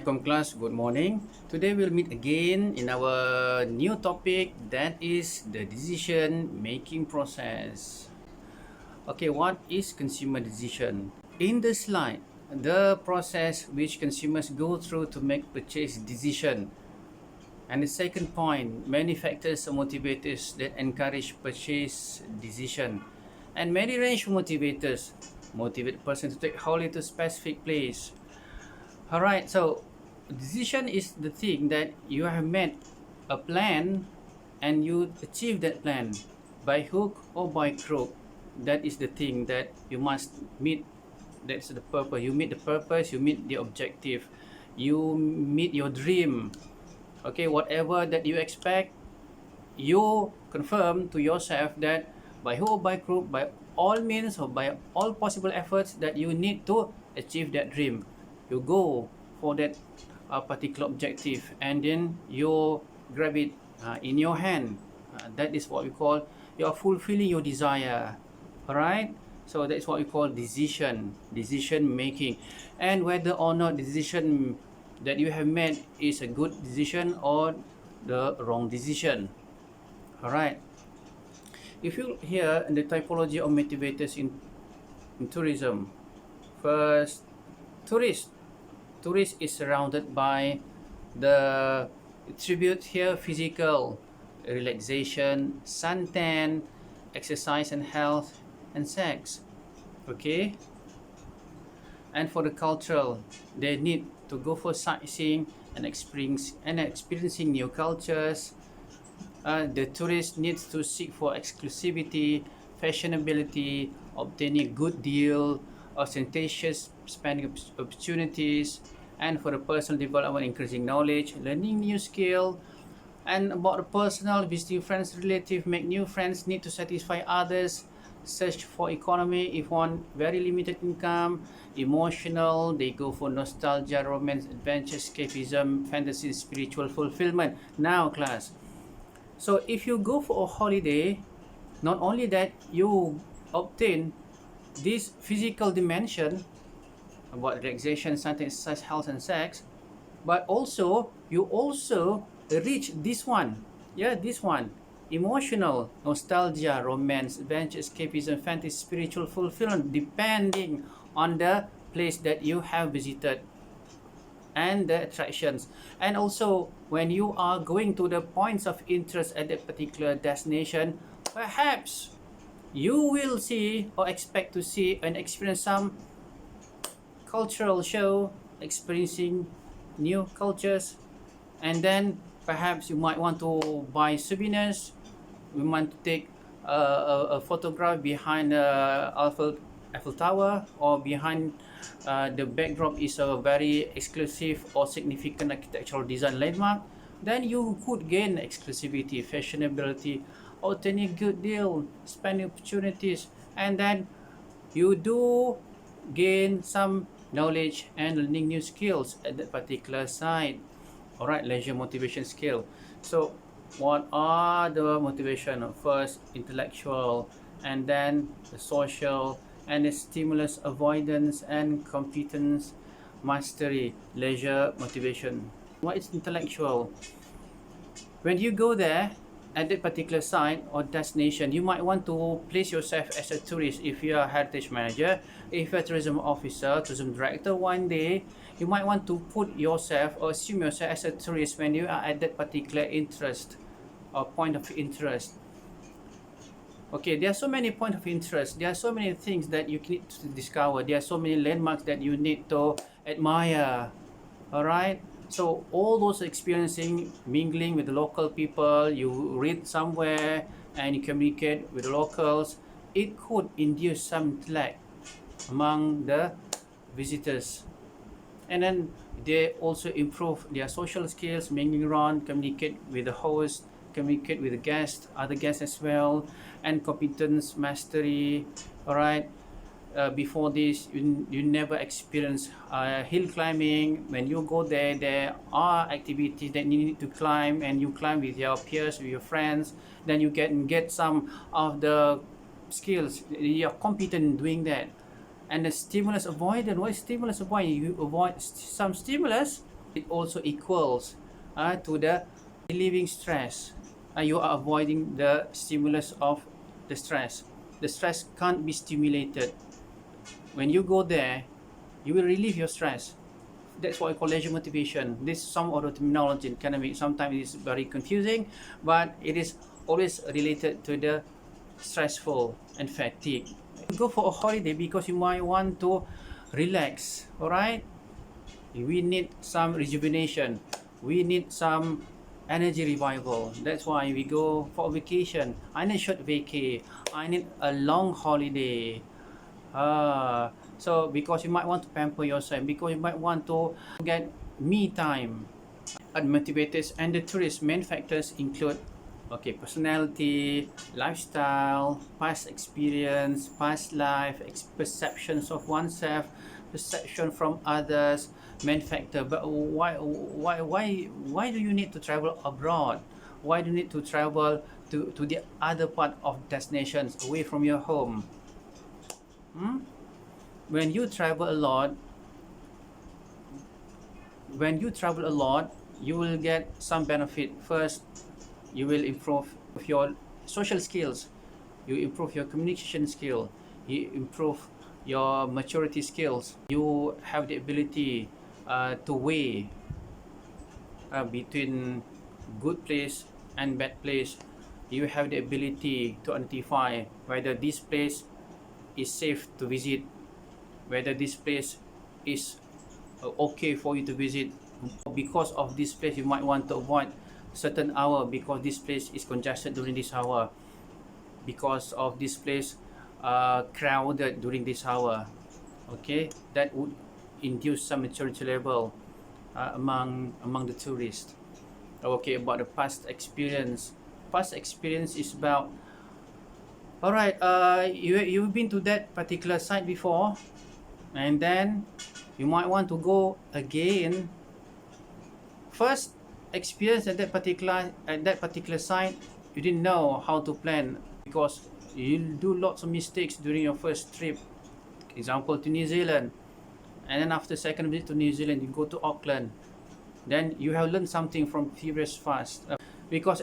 Assalamualaikum class, good morning. Today we'll meet again in our new topic, that is the decision making process. Okay, what is consumer decision? In the slide, the process which consumers go through to make purchase decision. And the second point, many factors or motivators that encourage purchase decision. And many range of motivators motivate a person to take holiday to specific place. Alright, so decision is the thing that you have made a plan and you achieve that plan by hook or by crook. That is the thing that you must meet. That's the purpose. You meet the purpose, you meet the objective, you meet your dream. Okay, whatever that you expect, you confirm to yourself that by hook or by crook, by all means or by all possible efforts that you need to achieve that dream. You go for that particular objective and then you grab it in your hand. That is what we call you are fulfilling your desire. Alright, so that's what we call decision making. And whether or not the decision that you have made is a good decision or the wrong decision. Alright, if you here in the typology of motivators in tourism, first, tourist is surrounded by the attribute here: physical, relaxation, suntan, exercise and health, and sex. Okay, and for the cultural, they need to go for sightseeing and experiencing new cultures. The tourist needs to seek for exclusivity, fashionability, obtaining a good deal, ostentatious spending opportunities, and for the personal development, increasing knowledge, learning new skill. And about the personal, visiting friends, relative, make new friends, need to satisfy others, search for economy if one very limited income. Emotional, they go for nostalgia, romance, adventure, escapism, fantasy, spiritual fulfillment. Now class, so if you go for a holiday, not only that you obtain this physical dimension about relaxation, suntan, exercise, health and sex, but also you also reach this one. Yeah, this one: emotional, nostalgia, romance, adventure, escapism, fantasy, spiritual fulfillment, depending on the place that you have visited and the attractions. And also when you are going to the points of interest at that particular destination, perhaps you will see or expect to see and experience some cultural show, experiencing new cultures, and then perhaps you might want to buy souvenirs. We want to take a photograph behind the Eiffel Tower, or behind the backdrop is a very exclusive or significant architectural design landmark. Then you could gain exclusivity, fashionability, obtaining a good deal, spending opportunities, and then you do gain some knowledge and learning new skills at that particular site. Alright, leisure motivation skill. So what are the motivation? First, intellectual, and then the social, and the stimulus avoidance and competence mastery. Leisure motivation. What is intellectual? When you go there at that particular site or destination, you might want to place yourself as a tourist. If you are a heritage manager, if you're a tourism officer, tourism director, one day you might want to put yourself or assume yourself as a tourist when you are at that particular interest or point of interest. Okay, there are so many points of interest, there are so many things that you need to discover, there are so many landmarks that you need to admire. Alright, so all those experiencing, mingling with the local people, you read somewhere and you communicate with the locals, it could induce some intellect among the visitors. And then they also improve their social skills, mingling around, communicate with the host, communicate with the guests, other guests as well, and competence mastery. Alright, before this you never experience hill climbing. When you go there are activities that you need to climb, and you climb with your peers, with your friends, then you get some of the skills, you're competent in doing that. And the stimulus avoidance, what is stimulus avoidance? You avoid some stimulus it also equals to the relieving stress. You are avoiding the stimulus of the stress. The stress can't be stimulated. When you go there, you will relieve your stress. That's why I call leisure motivation. This some of the terminology can be sometimes it is very confusing, but it is always related to the stressful and fatigue. Go for a holiday because you might want to relax. All right, we need some rejuvenation. We need some energy revival. That's why we go for a vacation. I need short vacay. I need a long holiday. So because you might want to pamper yourself, because you might want to get me time. And motivators and the tourist main factors include personality, lifestyle, past experience, past life, perceptions of oneself, perception from others, main factor. But why do you need to travel abroad? Why do you need to travel to the other part of destinations away from your home? When you travel a lot, you will get some benefit. First, you will improve your social skills, you improve your communication skill, you improve your maturity skills. You have the ability to weigh between good place and bad place. You have the ability to identify whether this place is safe to visit, whether this place is okay for you to visit. Because of this place, you might want to avoid certain hour because this place is congested during this hour. Because of this place crowded during this hour. Okay, that would induce some maturity level among the tourists. Okay, about the past experience. Past experience is about, all right, you've been to that particular site before, and then you might want to go again. First experience at that particular site, you didn't know how to plan because you do lots of mistakes during your first trip. Example, to New Zealand, and then after second visit to New Zealand, you go to Auckland. Then you have learned something from previous because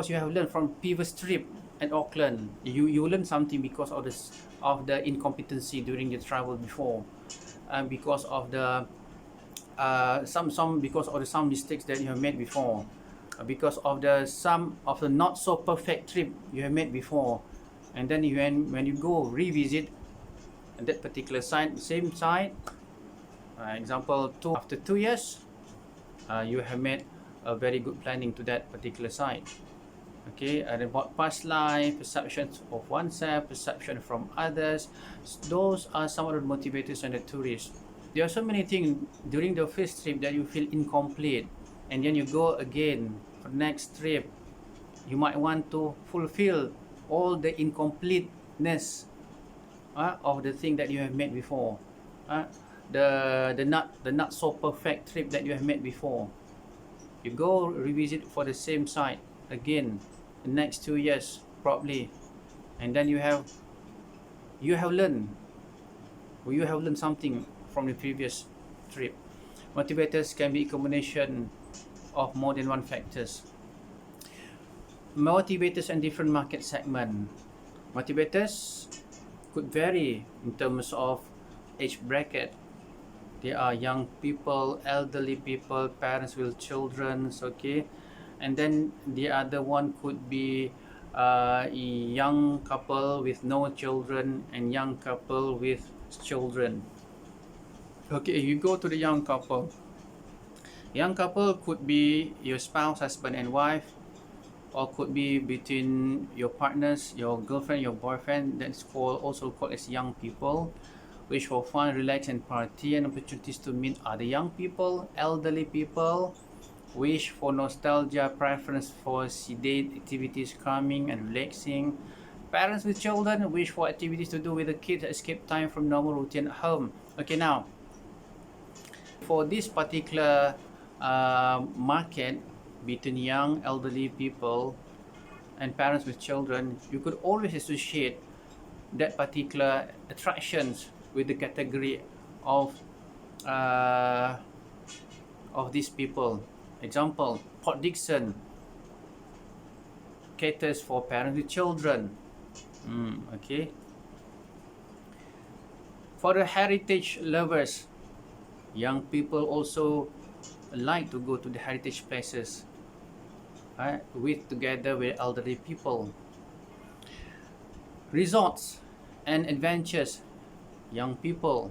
you have learned from previous trip at Auckland, you learn something because of the incompetency during the travel before, and because of the some mistakes that you have made before, because of some of the not so perfect trip you have made before. And then when you go revisit that particular site, same site, example, after 2 years, you have made a very good planning to that particular site. Okay, and about past life, perceptions of oneself, perception from others, those are some of the motivators and the tourists. There are so many things during the first trip that you feel incomplete, and then you go again for the next trip. You might want to fulfill all the incompleteness of the thing that you have made before, the not so perfect trip that you have made before. You go revisit for the same site again the next 2 years probably, and then you have learned something from the previous trip. Motivators can be a combination of more than one factors. Motivators and different market segment. Motivators could vary in terms of age bracket. There are young people, elderly people, parents with children, okay. And then the other one could be a young couple with no children and young couple with children. Okay, you go to the young couple. Young couple could be your spouse, husband and wife, or could be between your partners, your girlfriend, your boyfriend. That's also called as young people, which for fun, relax and party and opportunities to meet other young people. Elderly people wish for nostalgia, preference for sedate activities, calming and relaxing. Parents with children wish for activities to do with the kids, escape time from normal routine at home. Okay, now for this particular market between young elderly people and parents with children, you could always associate that particular attractions with the category of of these people. Example, Port Dickson caters for parents with children. Okay. For the heritage lovers, young people also like to go to the heritage places, together with elderly people. Resorts and adventures, young people.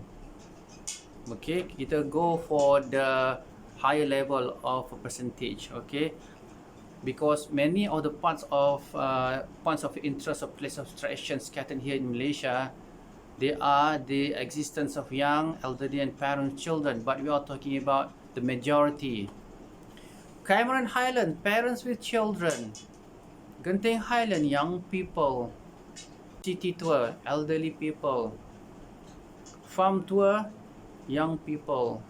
Okay, kita go for the higher level of percentage. Okay, because many of the points of interest or place of attraction scattered here in Malaysia, they are the existence of young, elderly, and parent children. But we are talking about the majority. Cameron Highland, parents with children. Genting Highland, young people. City tour, elderly people. Farm tour, young people.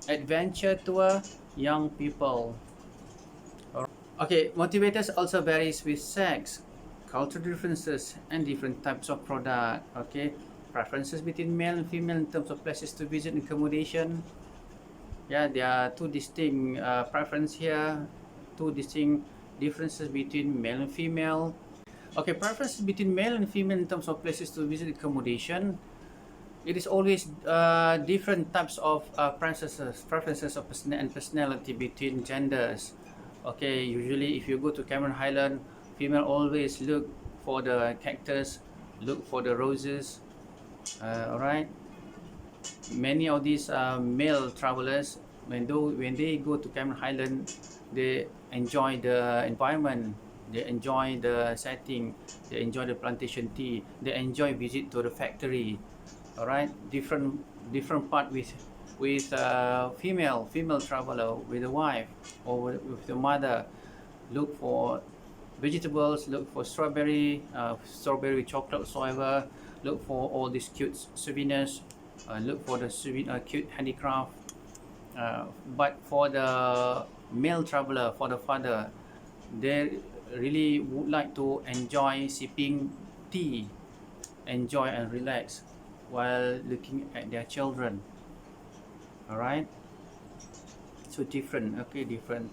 Adventure tour, young people. Okay, motivators also varies with sex, cultural differences, and different types of product. Okay, preferences between male and female in terms of places to visit and accommodation. Yeah, there are two distinct preferences here, two distinct differences between male and female. Okay, preferences between male and female in terms of places to visit and accommodation. It is always different types of preferences of personality between genders. Okay, usually if you go to Cameron Highland, female always look for the cactus, look for the roses. Alright, many of these male travelers, when they go to Cameron Highland, they enjoy the environment, they enjoy the setting, they enjoy the plantation tea, they enjoy visit to the factory. Alright, different part with female traveler with a wife or with the mother. Look for vegetables, look for strawberry chocolate whatsoever, look for all these cute souvenirs, look for the cute handicraft. But for the male traveler, for the father, they really would like to enjoy sipping tea, enjoy and relax while looking at their children. Alright, so different. Okay, different.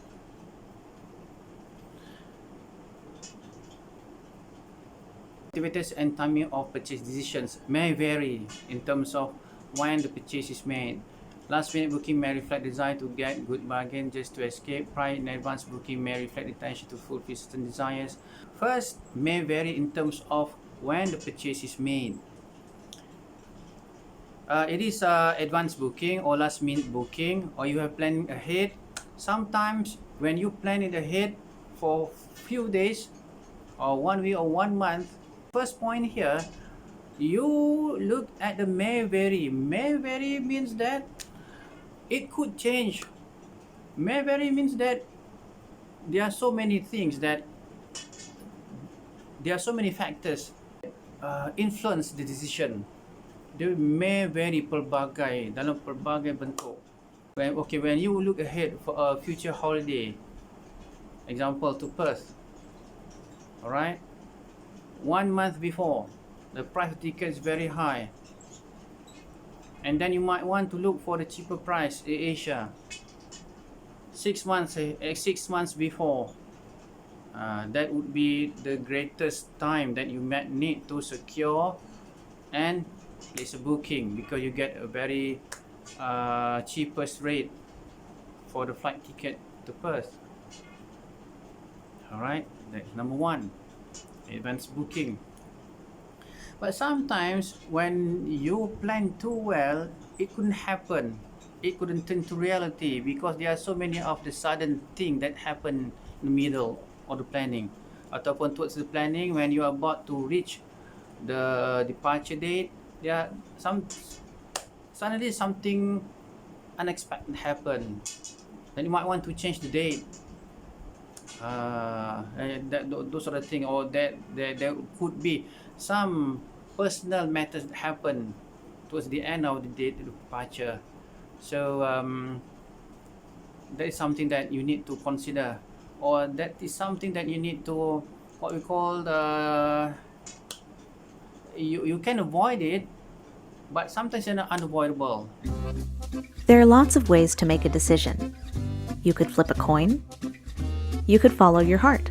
Motivators and timing of purchase decisions may vary in terms of when the purchase is made. Last minute booking may reflect desire to get good bargain just to escape. Prior in advance booking may reflect intention to fulfill certain desires. First, may vary in terms of when the purchase is made. It is advance booking or last minute booking, or you have planned ahead. Sometimes when you plan it ahead for few days or 1 week or 1 month, first point here, you look at the may vary. May vary means that it could change. May vary means that there are so many things that there are so many factors influence the decision. They may vary pelbagai dalam pelbagai bentuk. When you look ahead for a future holiday, example to Perth, alright, 1 month before, the price of ticket is very high, and then you might want to look for the cheaper price in Asia 6 months before. That would be the greatest time that you might need to secure and place a booking, because you get a very cheapest rate for the flight ticket to Perth. Alright, that's number one, advance booking. But sometimes when you plan too well, it couldn't happen. It couldn't turn to reality because there are so many of the sudden things that happen in the middle of the planning, ataupun towards the planning when you are about to reach the departure date. There are suddenly something unexpected happen, then you might want to change the date. Those are the things, or that there could be some personal matters that happen towards the end of the date of departure. So that is something that you need to consider, or that is something that you need to, what we call you can avoid it, but sometimes it's not unavoidable. There are lots of ways to make a decision. You could flip a coin. You could follow your heart.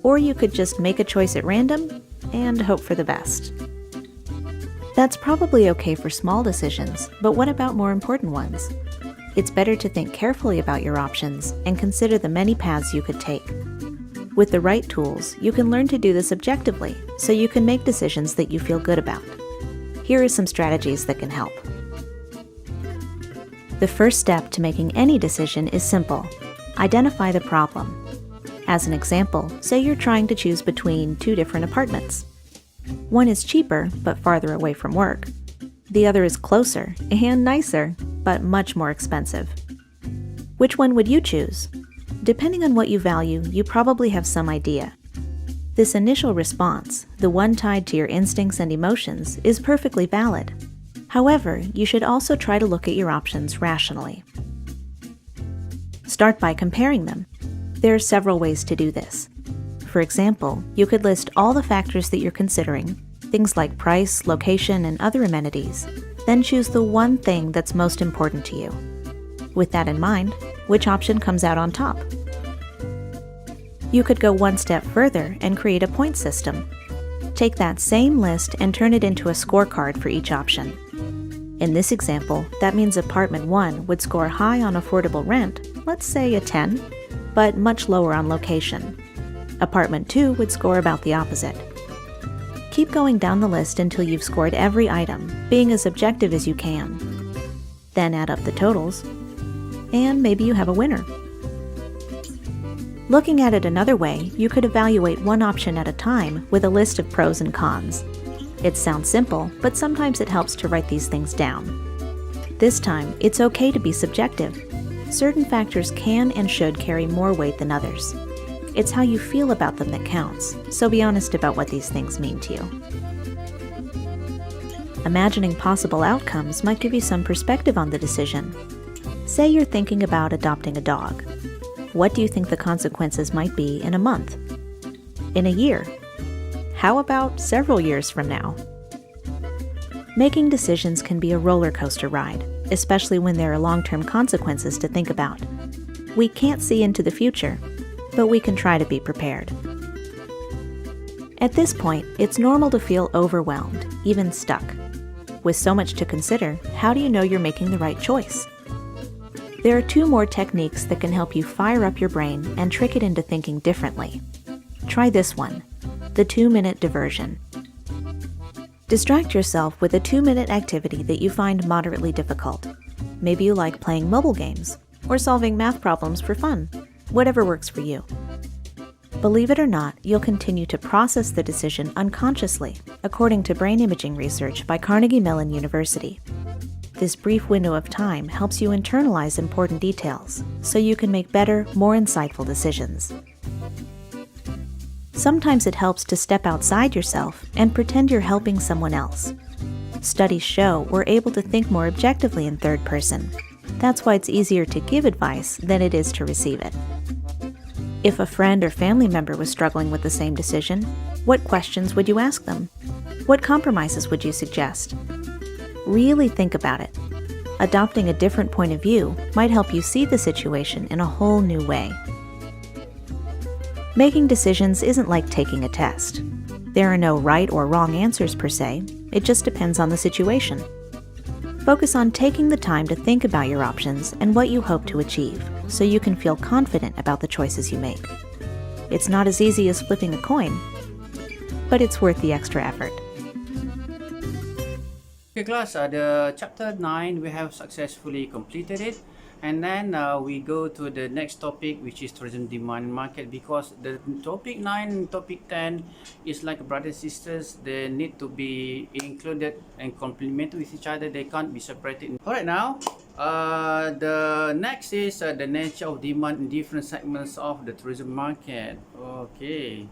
Or you could just make a choice at random and hope for the best. That's probably okay for small decisions, but what about more important ones? It's better to think carefully about your options and consider the many paths you could take. With the right tools, you can learn to do this objectively, so you can make decisions that you feel good about. Here are some strategies that can help. The first step to making any decision is simple. Identify the problem. As an example, say you're trying to choose between two different apartments. One is cheaper, but farther away from work. The other is closer and nicer, but much more expensive. Which one would you choose? Depending on what you value, you probably have some idea. This initial response, the one tied to your instincts and emotions, is perfectly valid. However, you should also try to look at your options rationally. Start by comparing them. There are several ways to do this. For example, you could list all the factors that you're considering, things like price, location, and other amenities, then choose the one thing that's most important to you. With that in mind, which option comes out on top? You could go one step further and create a point system. Take that same list and turn it into a scorecard for each option. In this example, that means apartment 1 would score high on affordable rent, let's say a 10, but much lower on location. Apartment 2 would score about the opposite. Keep going down the list until you've scored every item, being as objective as you can. Then add up the totals, and maybe you have a winner. Looking at it another way, you could evaluate one option at a time with a list of pros and cons. It sounds simple, but sometimes it helps to write these things down. This time, it's okay to be subjective. Certain factors can and should carry more weight than others. It's how you feel about them that counts, so be honest about what these things mean to you. Imagining possible outcomes might give you some perspective on the decision. Say you're thinking about adopting a dog. What do you think the consequences might be in a month? In a year? How about several years from now? Making decisions can be a roller coaster ride, especially when there are long-term consequences to think about. We can't see into the future, but we can try to be prepared. At this point, it's normal to feel overwhelmed, even stuck. With so much to consider, how do you know you're making the right choice? There are 2 more techniques that can help you fire up your brain and trick it into thinking differently. Try this one, the 2-minute diversion. Distract yourself with a 2-minute activity that you find moderately difficult. Maybe you like playing mobile games or solving math problems for fun, whatever works for you. Believe it or not, you'll continue to process the decision unconsciously, according to brain imaging research by Carnegie Mellon University. This brief window of time helps you internalize important details, so you can make better, more insightful decisions. Sometimes it helps to step outside yourself and pretend you're helping someone else. Studies show we're able to think more objectively in third person. That's why it's easier to give advice than it is to receive it. If a friend or family member was struggling with the same decision, what questions would you ask them? What compromises would you suggest? Really think about it. Adopting a different point of view might help you see the situation in a whole new way. Making decisions isn't like taking a test. There are no right or wrong answers per se, it just depends on the situation. Focus on taking the time to think about your options and what you hope to achieve, so you can feel confident about the choices you make. It's not as easy as flipping a coin, but it's worth the extra effort. Okay class, the chapter 9 we have successfully completed it, and then we go to the next topic, which is tourism demand and market, because the topic 9 and topic 10 is like brothers sisters. They need to be included and complement with each other. They can't be separated. Alright, now the next is the nature of demand in different segments of the tourism market. Okay,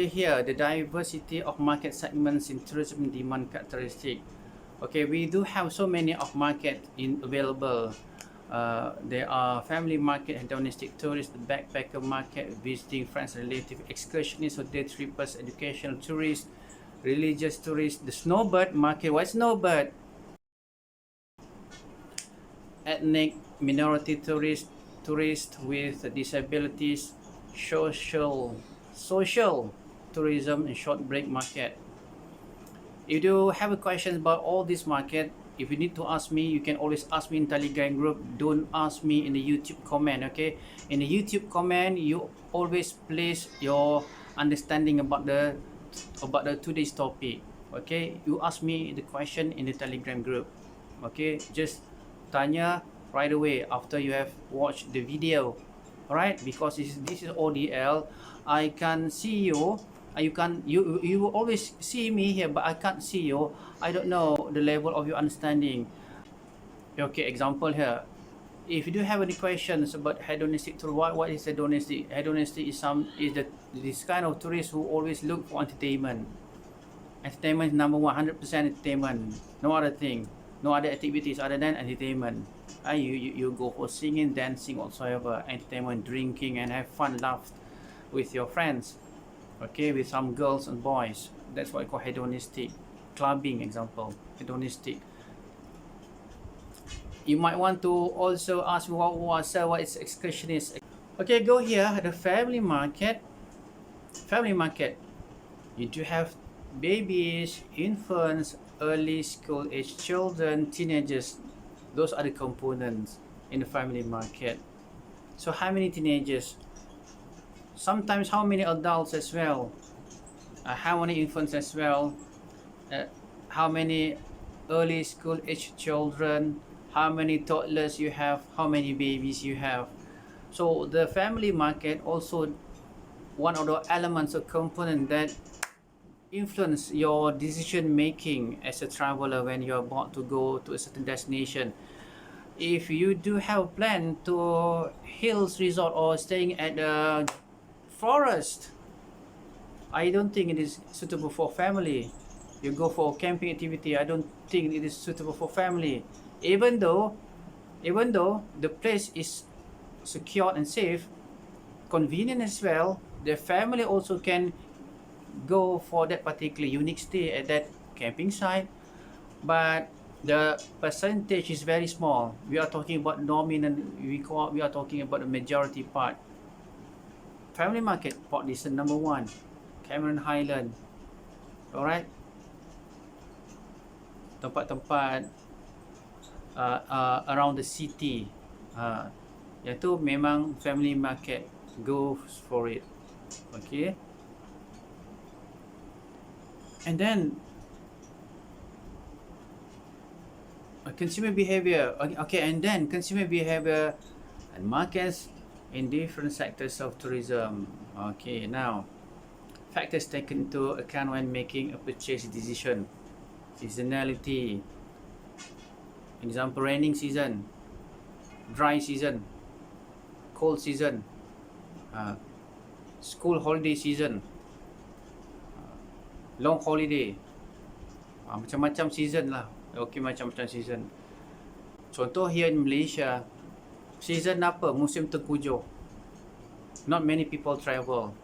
here the diversity of market segments in tourism demand characteristic. Okay, we do have so many of market available. There are family market, domestic tourists, the backpacker market, visiting friends, relatives, excursionists, or day trippers, educational tourists, religious tourists, the snowbird market. What's snowbird? Ethnic minority tourists with disabilities, social tourism, and short break market. If you have a question about all this market, if you need to ask me, you can always ask me in Telegram group. Don't ask me in the YouTube comment, okay? In the YouTube comment, you always place your understanding about the today's topic, okay? You ask me the question in the Telegram group, okay? Just tanya right away after you have watched the video, alright? Because this is ODL, I can see you. You will always see me here, but I can't see you. I don't know the level of your understanding. Okay, example here. If you do have any questions about hedonistic tour, what is hedonistic? Hedonistic is this kind of tourists who always look for entertainment. Entertainment is number one, 100% entertainment. No other thing, no other activities other than entertainment. You go for singing, dancing, whatsoever. Entertainment, drinking, and have fun, laugh with your friends. Okay, with some girls and boys. That's what I call hedonistic. Clubbing, example, hedonistic. You might want to also ask what is excursionist. Okay, go here, the family market. Family market, you do have babies, infants, early school age children, teenagers. Those are the components in the family market. So how many teenagers? Sometimes how many adults as well, how many infants as well, how many early school age children, how many toddlers you have, how many babies you have. So the family market also one of the elements or component that influence your decision making as a traveler when you're about to go to a certain destination. If you do have a plan to hills resort or staying at the forest, I don't think it is suitable for family. You go for camping activity, I don't think it is suitable for family. Even though the place is secure and safe, convenient as well, the family also can go for that particular unique stay at that camping site, but the percentage is very small. We are talking about dominant, we are talking about the majority part. Family market, Port Dickson number 1, Cameron Highland, alright. Tempat-tempat around the city, yang tu memang family market, go for it, okay. And then consumer behavior, okay, and then consumer behavior and markets in different sectors of tourism. Okay, now factors taken into account when making a purchase decision. Seasonality, example, raining season, dry season, cold season, school holiday season, long holiday, macam-macam season lah. Okay, macam-macam season. Contoh here in Malaysia, season apa? Musim tengkujuh. Not many people travel.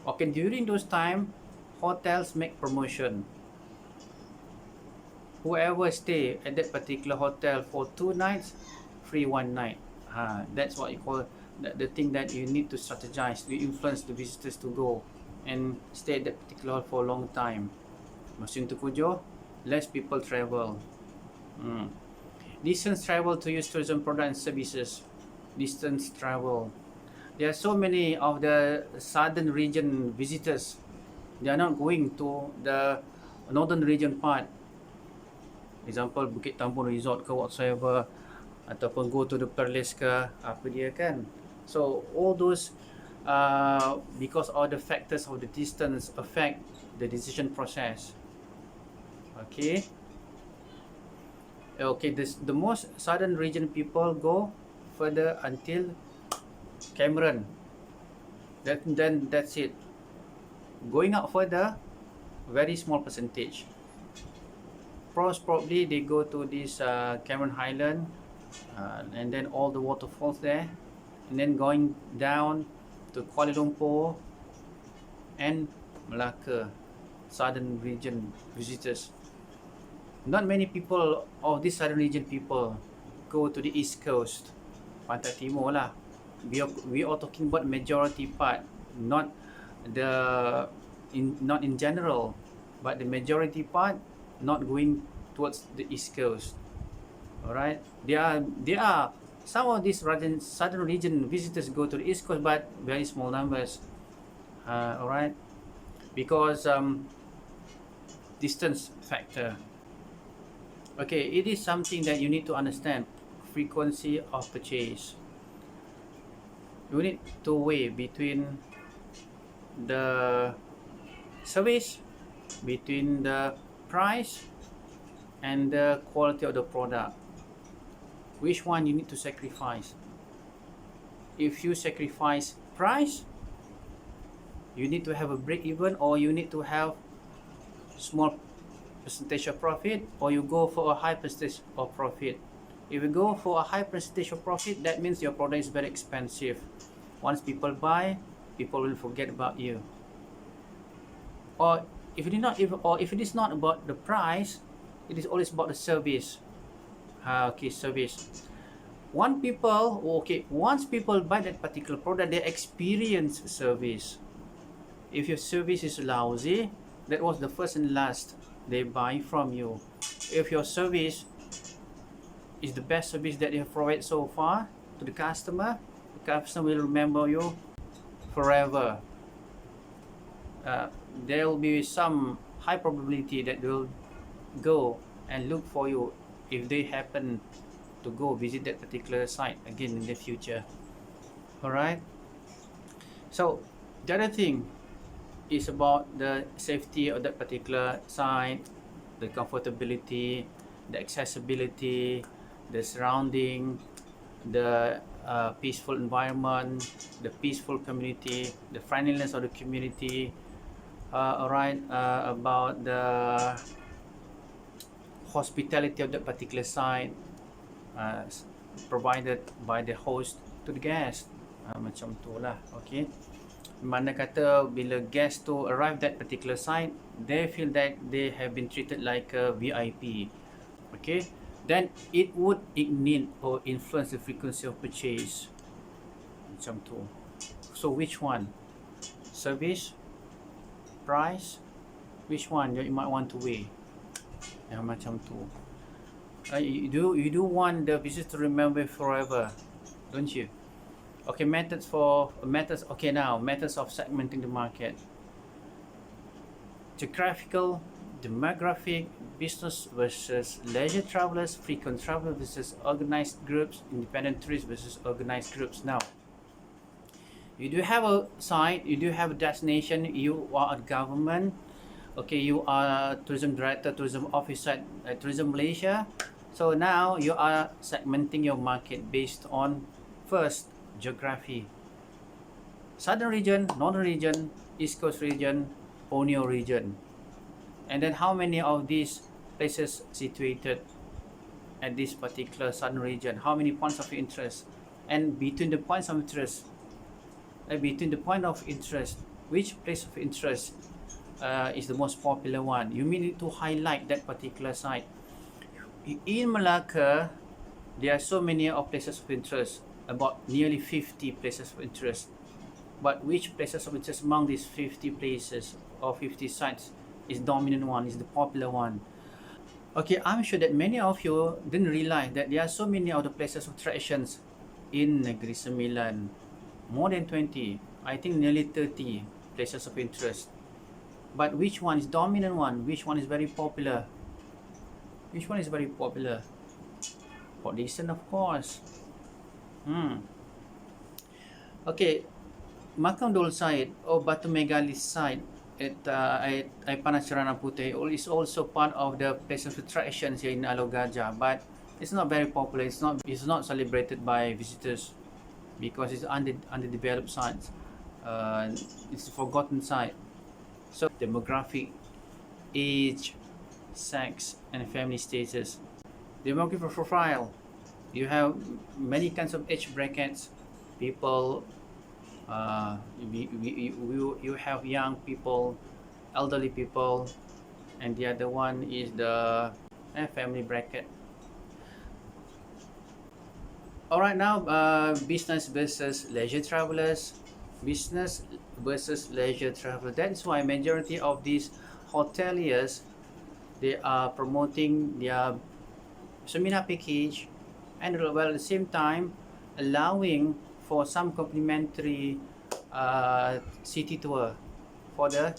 Okay, during those time, hotels make promotion. Whoever stay at that particular hotel for 2 nights, free 1 night. That's what you call the thing that you need to strategize to influence the visitors to go and stay at that particular hotel for a long time. Musim tengkujuh, less people travel. Distance travel to use tourism products and services. Distance travel. There are so many of the southern region visitors. They are not going to the northern region part. Example, Bukit Tambun Resort ke whatsoever, ataupun go to the Perlis ke, apa dia kan. So all those because all the factors of the distance affect the decision process. Okay. Okay, the most southern region people go further until Cameron. Then that's it. Going out further, very small percentage. Probably they go to this Cameron Highland, and then all the waterfalls there, and then going down to Kuala Lumpur and Malacca, southern region visitors. Not many people of this southern region people go to the east coast. Pantai Timur lah. We are talking about majority part, not not in general, but the majority part not going towards the East Coast. Alright, there are some of these southern region visitors go to the East Coast, but very small numbers. Alright, because distance factor. Okay, it is something that you need to understand. Frequency of purchase. You need to weigh between the service, between the price, and the quality of the product. Which one you need to sacrifice? If you sacrifice price, you need to have a break even, or you need to have small percentage of profit, or you go for a high percentage of profit. If you go for a high percentage of profit, that means your product is very expensive. Once people buy, people will forget about you. Or if it is not about the price, it is always about the service. Okay, service. Once people buy that particular product, they experience service. If your service is lousy, that was the first and last they buy from you. If your service is the best service that you have provided so far to the customer will remember you forever. There will be some high probability that they will go and look for you if they happen to go visit that particular site again in the future. Alright, so the other thing is about the safety of that particular site, the comfortability, the accessibility, the surrounding, the peaceful environment, the peaceful community, the friendliness of the community. Alright, about the hospitality of that particular site, provided by the host to the guest. Macam tu lah. Okay, mana kata bila guest to arrive that particular site, they feel that they have been treated like a VIP. Okay, then it would ignite or influence the frequency of purchase. Macam tu. So which one? Service, price, which one you might want to weigh? Macam tu. You do want the visitor to remember forever, don't you? Okay, methods. Okay, now methods of segmenting the market. Geographical, demographic, business versus leisure travelers, frequent travelers versus organized groups, independent tourists versus organized groups. Now, you do have a site, you do have a destination, you are a government, okay, you are tourism director, tourism officer at Tourism Malaysia. So now you are segmenting your market based on, first, geography. Southern region, northern region, East Coast region, Borneo region. And then how many of these places situated at this particular southern region? How many points of interest? And between the points of interest, which place of interest is the most popular one? You need to highlight that particular site. In Malacca, there are so many of places of interest, about nearly 50 places of interest. But which places of interest among these 50 places or 50 sites is dominant one, is the popular one? Okay, I'm sure that many of you didn't realize that there are so many of the places of attractions in Negeri Sembilan. More than 20, I think nearly 30 places of interest. But which one is dominant one? Which one is very popular? Which one is very popular? Port Dickson, of course. Okay, Makam Dol site or Batu Megalis site at Panas Cerana Putih is also part of the places of attractions here in Alor Gajah, but it's not very popular. It's not celebrated by visitors because it's underdeveloped site. It's a forgotten site. So demographic, age, sex, and family status. Demographic profile. You have many kinds of age brackets. People, you have young people, elderly people, and the other one is the family bracket. All right, now business versus leisure travelers. Business versus leisure travel. That's why majority of these hoteliers, they are promoting their seminar package, and while at the same time allowing for some complimentary city tour for the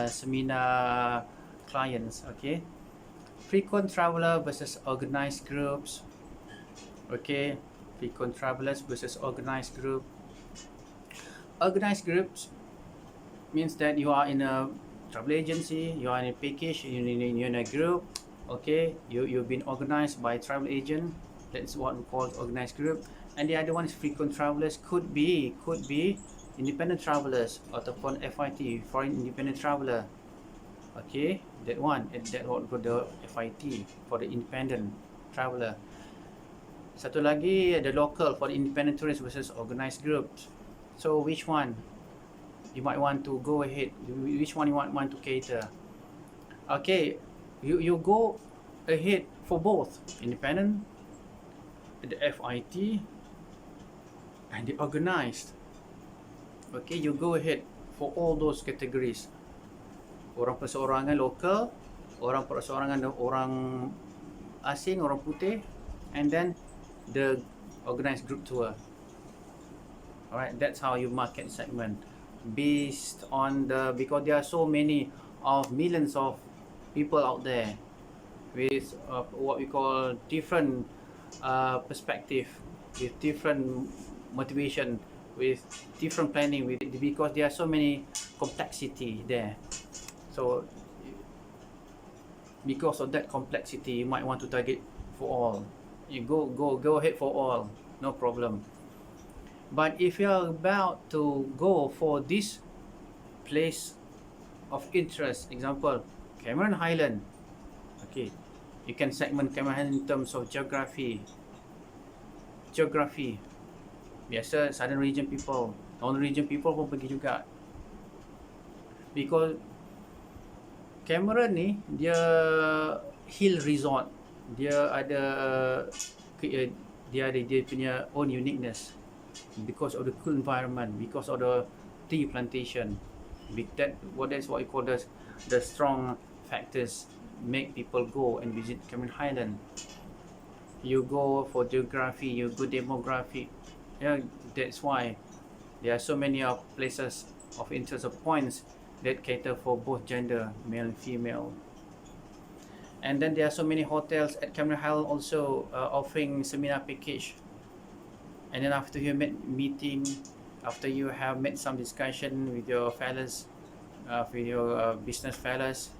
seminar clients. Okay, frequent traveler versus organized groups. Okay, frequent travelers versus organized group. Organized groups means that you are in a travel agency, you are in a package, you're in a group. Okay, you've been organized by a travel agent. That's what we call organized group. And the other one is frequent travelers. Could be independent travelers ataupun FIT, foreign independent traveler. Okay, that one, that what called the FIT, for the independent traveler. Satu lagi the local, for the independent tourists versus organized groups. So which one you might want to go ahead? Which one you want to cater? Okay, you go ahead for both independent, the FIT, and the organized. Okay, you go ahead for all those categories. Orang perseorangan lokal, orang perseorangan orang asing, orang putih, and then the organized group tour. Alright, that's how you market segment based on because there are so many of millions of people out there with what we call different perspective, with different motivation, with different planning, because there are so many complexity there. So because of that complexity, you might want to target for all. You go ahead for all, no problem. But if you are about to go for this place of interest, example Cameron Highland, okay, you can segment Cameron Highland in terms of geography. Biasa southern region people, northern region people pun pergi juga, because Cameron ni dia hill resort, dia ada dia punya own uniqueness because of the cool environment, because of the tea plantation. That's what you call the strong factors make people go and visit Cameron Highland. You go for geography, you go demographic. Yeah, that's why there are so many of places of interest, of points that cater for both gender, male and female. And then there are so many hotels at Cameron Highland also offering seminar package. And then after you after you have made some discussion with your fellows, with your business fellows,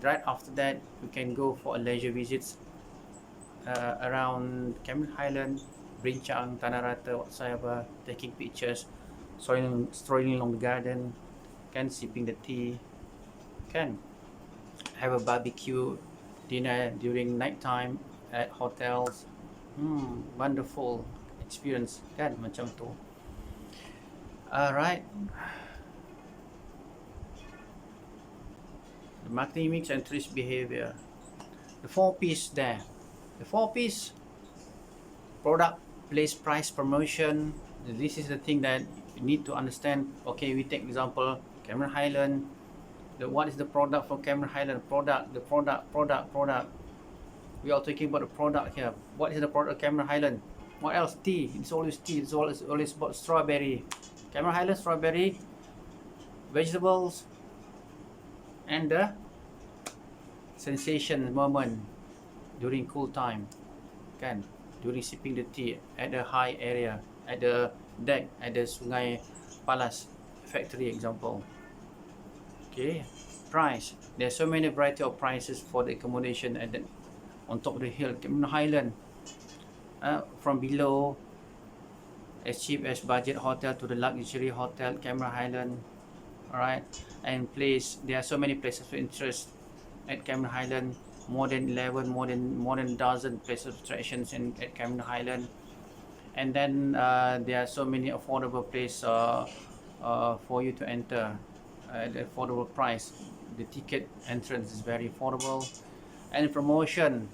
right after that you can go for a leisure visits around Cameron Highland, Brincang, Tanah Rata, whatsoever, taking pictures, strolling along the garden, can sipping the tea, can have a barbecue dinner during night time at hotels. Wonderful experience kan, macam tu. Alright, the marketing mix and tourist behavior, the 4P's there. The 4P's: product, place, price, promotion. This is the thing that you need to understand. Okay, we take example Cameron Highland. What is the product for Cameron Highland? The product. We are talking about the product here. What is the product of Cameron Highland? What else? Tea. It's always tea. It's always about strawberry. Cameron Highland strawberry, vegetables, and the sensation moment during cool time, kan? During sipping the tea at the high area, at the deck, at the Sungai Palas factory example. Okay, price. There's so many variety of prices for the accommodation at the, on top of the hill, Cameron Highland. From below, as cheap as budget hotel to the luxury hotel, Cameron Highland. Alright, and there are so many places of interest at Cameron Highland. More than 11, more than dozen places of attractions at Cameron Highland. And then there are so many affordable places for you to enter at affordable price. The ticket entrance is very affordable. And promotion,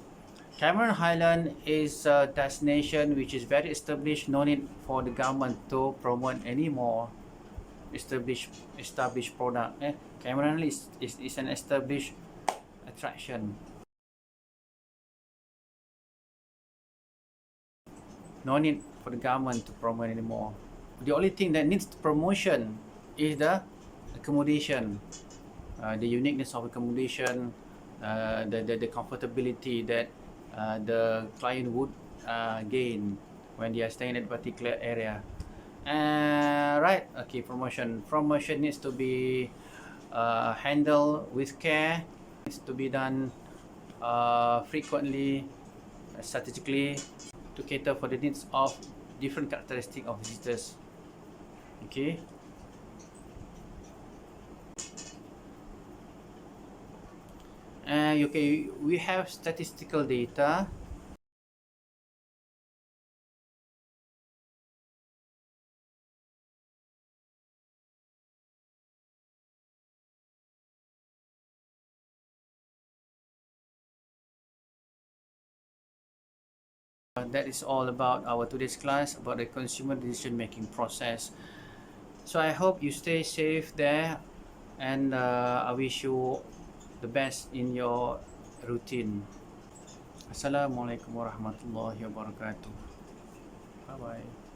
Cameron Highland is a destination which is very established, no need for the government to promote any more established product. Cameron Highland is an established attraction. No need for the government to promote anymore. The only thing that needs promotion is the accommodation, the uniqueness of accommodation, the comfortability that the client would gain when they are staying in a particular area. Right, okay, promotion needs to be handled with care, needs to be done frequently, strategically, to cater for the needs of different characteristics of visitors. Okay. Okay, we have statistical data. That is all about our today's class about the consumer decision making process. So I hope you stay safe there, and I wish you the best in your routine. Assalamualaikum warahmatullahi wabarakatuh. Bye bye.